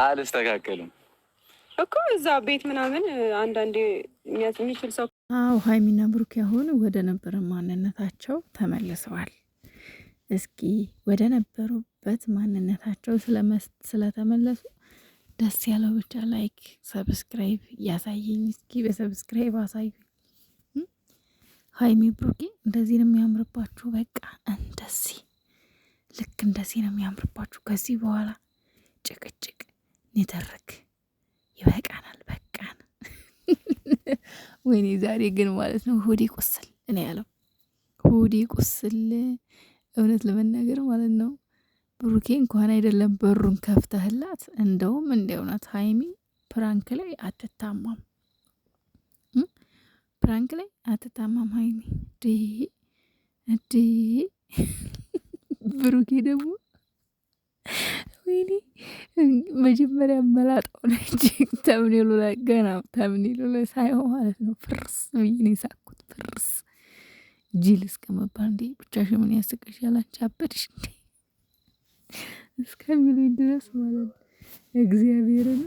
አልስተካከልም እኮ እዛ ቤት ምናምን አንዳንዴ የሚችል ሰው። አዎ ሀይሚና ብሩክ አሁን ወደ ነበረ ማንነታቸው ተመልሰዋል። እስኪ ወደ ነበሩበት ማንነታቸው ስለተመለሱ ደስ ያለው ብቻ ላይክ ሰብስክራይብ ያሳየኝ። እስኪ በሰብስክራይብ አሳዩኝ። ሀይሚ ብሩኬ እንደዚህ ነው የሚያምርባችሁ። በቃ እንደዚህ ልክ እንደዚህ ነው የሚያምርባችሁ። ከዚህ በኋላ ጭቅጭቅ ንትርክ ይበቃናል። በቃን። ወይኔ ዛሬ ግን ማለት ነው ሆዴ ቁስል እኔ ያለው ሆዴ ቁስል እውነት ለመናገር ማለት ነው። ብሩኬ እንኳን አይደለም በሩን ከፍተህላት፣ እንደውም እንደ እውነት ሀይሚ ፕራንክ ላይ አትታማም፣ ፕራንክ ላይ አትታማም ሀይሚ ዲ ብሩኬ ደግሞ ወይኔ መጀመሪያ መላጣው ላይ ተምኔሉ ላይ ገና ተምኔሉ ላይ ሳይሆን ማለት ነው ፍርስ ብዬ ነው የሳኩት። ፍርስ ጅል እስከመባል እንዴ ብቻሽ ምን ያስቀሻል አንቺ አበድሽ እንዴ እስከሚሉኝ ድረስ ማለት ነው። እግዚአብሔርን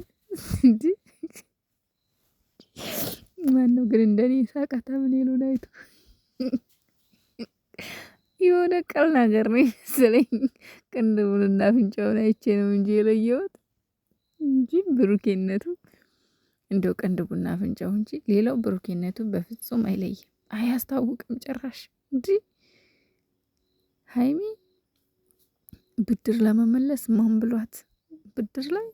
እንጂ ማነው ግን እንደኔ ሳቃ ተምኔሉን አይቶ የሆነ ቀል ነገር ነው መሰለኝ። ቅንድቡንና አፍንጫውን አይቼ ነው እንጂ የለየሁት እንጂ ብሩኬነቱ እንደው ቅንድቡና አፍንጫው እንጂ ሌላው ብሩኬነቱ በፍጹም አይለይም፣ አያስታውቅም ጭራሽ። እንጂ ሀይሚ ብድር ለመመለስ ማን ብሏት ብድር ላይ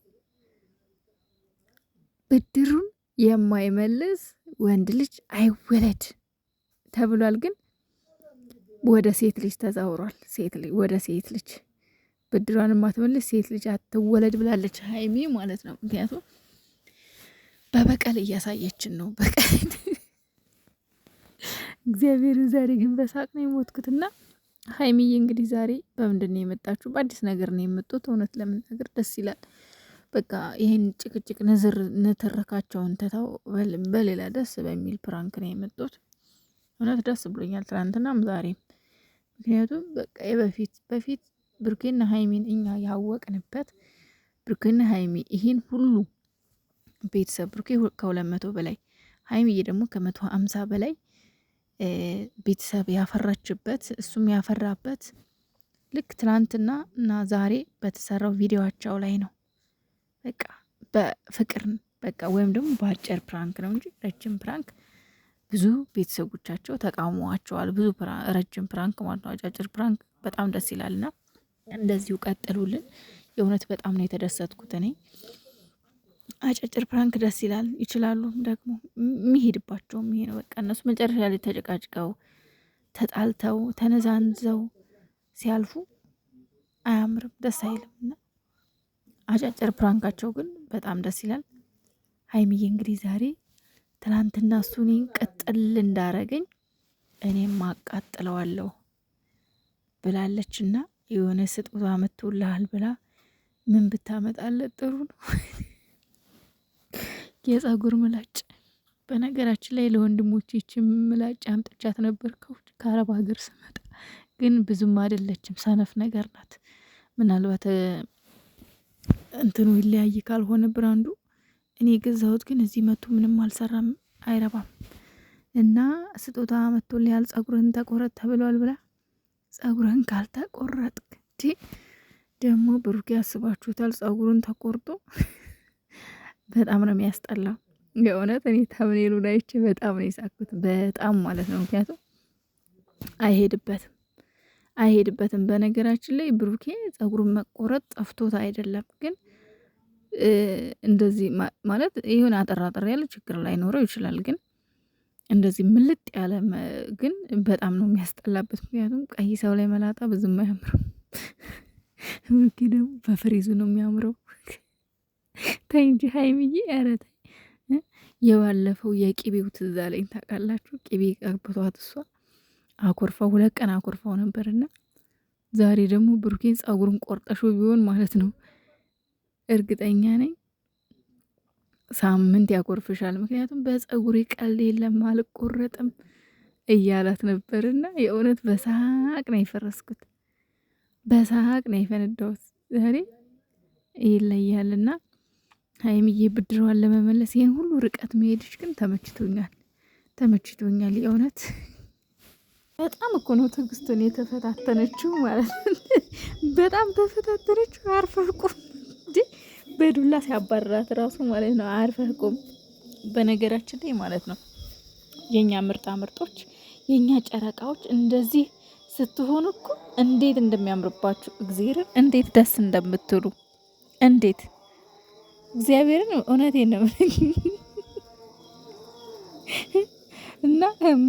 ብድሩን የማይመልስ ወንድ ልጅ አይወለድ ተብሏል። ግን ወደ ሴት ልጅ ተዛውሯል። ሴት ልጅ ወደ ሴት ልጅ ብድሯን የማትመልስ ሴት ልጅ አትወለድ ብላለች ሀይሚ ማለት ነው። ምክንያቱም በበቀል እያሳየችን ነው። በቀል እግዚአብሔርን ዛሬ ግን በሳቅ ነው የሞትኩትና ሀይሚዬ እንግዲህ ዛሬ በምንድን ነው የመጣችሁ? በአዲስ ነገር ነው የመጡት። እውነት ለመናገር ደስ ይላል። በቃ ይህን ጭቅጭቅ ንትርካቸውን ትተው በሌላ ደስ በሚል ፕራንክ ነው የመጡት። እውነት ደስ ብሎኛል፣ ትናንትናም ዛሬም። ምክንያቱም በቃ በፊት ብሩኬና ሀይሚን እኛ ያወቅንበት ብሩኬና ሀይሚ ይህን ሁሉ ቤተሰብ ብሩኬ ከ200 በላይ ሀይሚዬ ደግሞ ከ150 በላይ ቤተሰብ ያፈራችበት እሱም ያፈራበት ልክ ትናንትና እና ዛሬ በተሰራው ቪዲዮቸው ላይ ነው። በቃ በፍቅር በቃ ወይም ደግሞ በአጭር ፕራንክ ነው እንጂ ረጅም ፕራንክ ብዙ ቤተሰቦቻቸው ተቃውመዋቸዋል። ብዙ ረጅም ፕራንክ ማለት ነው። አጫጭር ፕራንክ በጣም ደስ ይላልና እንደዚሁ ቀጥሉልን። የእውነት በጣም ነው የተደሰትኩት እኔ። አጫጭር ፕራንክ ደስ ይላል፣ ይችላሉ ደግሞ የሚሄድባቸውም ይሄ ነው። በቃ እነሱ መጨረሻ ላይ ተጨቃጭቀው ተጣልተው ተነዛንዘው ሲያልፉ አያምርም፣ ደስ አይልም። እና አጫጭር ፕራንካቸው ግን በጣም ደስ ይላል። ሀይሚዬ እንግዲህ ዛሬ ትናንትና እሱ እኔን ቅጥል እንዳረገኝ እኔም አቃጥለዋለሁ ብላለች። እና የሆነ ስጦታ መጥቶልሃል ብላ ምን ብታመጣለት ጥሩ ነው? የጸጉር ምላጭ። በነገራችን ላይ ለወንድሞቼ ይህችን ምላጭ አምጥቻት ነበር ከአረብ ሀገር ስመጣ፣ ግን ብዙም አይደለችም፣ ሰነፍ ነገር ናት። ምናልባት እንትኑ ይለያይ ካልሆነ ብራንዱ። እኔ የገዛሁት ግን እዚህ መቶ ምንም አልሰራም፣ አይረባም። እና ስጦታ መጥቶልሃል ጸጉርህን ተቆረጥ ተብሏል ብላ ጸጉርህን ካልተቆረጥክ ደግሞ ብሩክ ያስባችሁታል። ጸጉሩን ተቆርጦ በጣም ነው የሚያስጠላው። የእውነት እኔ ተምኔሉን አይቼ በጣም ነው የሳኩት፣ በጣም ማለት ነው። ምክንያቱም አይሄድበትም። በነገራችን ላይ ብሩኬ ጸጉሩን መቆረጥ ጠፍቶት አይደለም፣ ግን እንደዚህ ማለት ይሁን አጠራጠር ያለ ችግር ላይኖረው ይችላል። ግን እንደዚህ ምልጥ ያለ ግን በጣም ነው የሚያስጠላበት። ምክንያቱም ቀይ ሰው ላይ መላጣ ብዙም አያምርም። ብሩኬ ደግሞ በፍሬዙ ነው የሚያምረው። ተይ እንጂ ሀይሚዬ፣ ኧረ ተይ። የባለፈው የቅቤው ትዝ አለኝ ታውቃላችሁ? ቅቤ ቀብቷት እሷ አኮርፋው 2 ቀን አኮርፋው ነበርና ዛሬ ደግሞ ብሩኬን ጸጉሩን ቆርጠሹ ቢሆን ማለት ነው እርግጠኛ ነኝ ሳምንት ያኮርፍሻል። ምክንያቱም በጸጉሬ ቀልድ የለም አልቆረጥም እያላት ነበርና የእውነት በሳቅ ነው የፈረስኩት፣ በሳቅ ነው የፈነዳሁት። ዛሬ ይለያልና ሀይሚዬ ብድሯን ለመመለስ ይሄን ሁሉ ርቀት መሄድሽ ግን ተመችቶኛል። የእውነት በጣም እኮ ነው ትዕግስቱን የተፈታተነችው ማለት ነው። በጣም ተፈታተነችው። አርፈህ ቁም እንጂ በዱላ ሲያባርራት ራሱ ማለት ነው። አርፈህ ቁም። በነገራችን ላይ ማለት ነው የኛ ምርጣ ምርጦች የኛ ጨረቃዎች እንደዚህ ስትሆኑ እኮ እንዴት እንደሚያምርባችሁ እግዚአብሔርን እንዴት ደስ እንደምትሉ እንዴት እግዚአብሔርን እውነቴን ነው። እና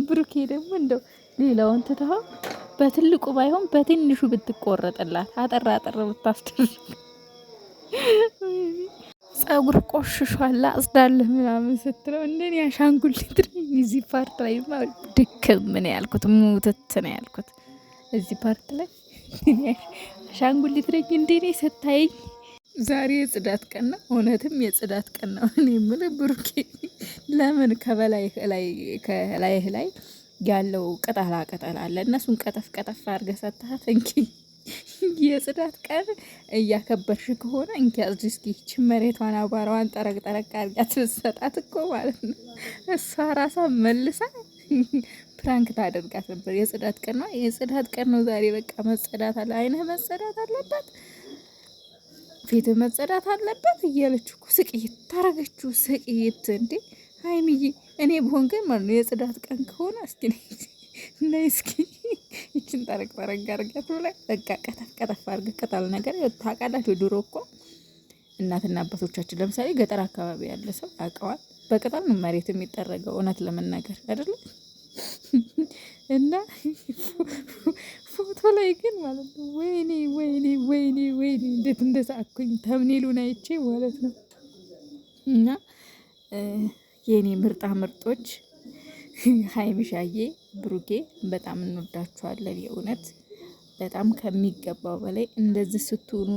ብሩኬ ደግሞ እንደው ሌላውን ትተኸው በትልቁ ባይሆን በትንሹ ብትቆረጥላት አጠራ አጠራ ብታስደርግ ጸጉር ቆሽሿል አጽዳለህ ምናምን ስትለው እንደኔ አሻንጉሊት እዚህ ፓርት ላይ ድክም ምን ያልኩት ሙትት ነው ያልኩት። እዚህ ፓርት ላይ አሻንጉሊት ነኝ እንደኔ ስታየኝ። ዛሬ የጽዳት ቀን ነው፣ እውነትም የጽዳት ቀን ነው። እኔ የምልህ ብሩኬ ለምን ከላይህ ላይ ያለው ቅጠላ ቅጠል አለ እነሱን ቀጠፍ ቀጠፍ አድርገህ ሰጥተሃት እንኪ የጽዳት ቀን እያከበርሽ ከሆነ እንኪያዝ እስኪ ይህች መሬቷን አቧራዋን ጠረቅ ጠረቅ አድርጋት ብትሰጣት እኮ ማለት ነው እሷ ራሷ መልሳ ፕራንክ ታደርጋት ነበር። የጽዳት ቀን ነው፣ የጽዳት ቀን ነው ዛሬ። በቃ መጸዳት አለ፣ አይንህ መጸዳት አለበት፣ ፊትህ መጸዳት አለበት እያለች እኮ ስቅይት ታረገችው። ስቅይት እንዴ ሀይሚዬ! እኔ ብሆን ግን ማለት ነው የጽዳት ቀን ከሆነ እስኪ ነይ እስኪ ይችን ጠረቅ ጠረቅ አድርጋት ብላ በቃ ቀጠፍ ቀጠፍ አድርገህ ቅጠል ነገር ታውቃላችሁ። ድሮ እኮ እናትና አባቶቻችን ለምሳሌ ገጠር አካባቢ ያለ ሰው ያውቀዋል። በቅጠል ነው መሬት የሚጠረገው እውነት ለመናገር አይደለም። እና ፎቶ ላይ ግን ማለት ነው ወይኔ ወይኔ ወይኔ ወይኔ እንዴት እንደሳቅኩኝ ተምኔሉን አይቼ ማለት ነው። እና የኔ ምርጣ ምርጦች ሀይሚሻዬ ብሩኬ በጣም እንወዳችኋለን። የእውነት በጣም ከሚገባው በላይ እንደዚህ ስትሆኑ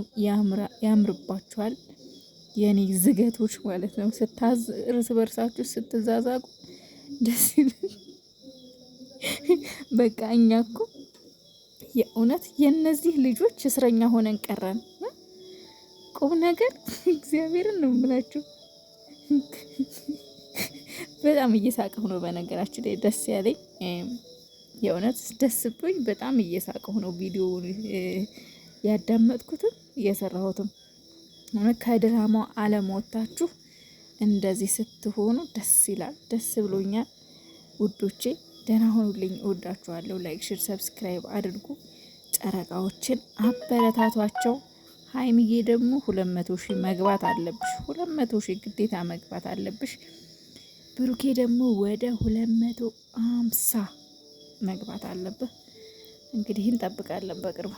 ያምርባችኋል። የኔ ዝገቶች ማለት ነው። እርስ በርሳችሁ ስትዛዛጉ ደስ ይላል። በቃ እኛ እኮ የእውነት የእነዚህ ልጆች እስረኛ ሆነን ቀረን። ቁም ነገር እግዚአብሔርን ነው የምላችሁ። በጣም እየሳቀሁ ነው በነገራችን ላይ ደስ ያለኝ የእውነት ደስ ብሎኝ በጣም እየሳቀሁ ነው ቪዲዮውን ያዳመጥኩትም እየሰራሁትም። ከድራማው ዓለም ወጥታችሁ እንደዚህ ስትሆኑ ደስ ይላል። ደስ ብሎኛል ውዶቼ። ደህና ሆኑልኝ። እወዳችኋለሁ። ላይክ፣ ሼር፣ ሰብስክራይብ አድርጉ። ጨረቃዎችን አበረታቷቸው። ሀይሚዬ ደግሞ 200 ሺህ መግባት አለብሽ። 200 ሺህ ግዴታ መግባት አለብሽ። ብሩኬ ደግሞ ወደ 250 መግባት አለብህ። እንግዲህ እንጠብቃለን በቅርቡ።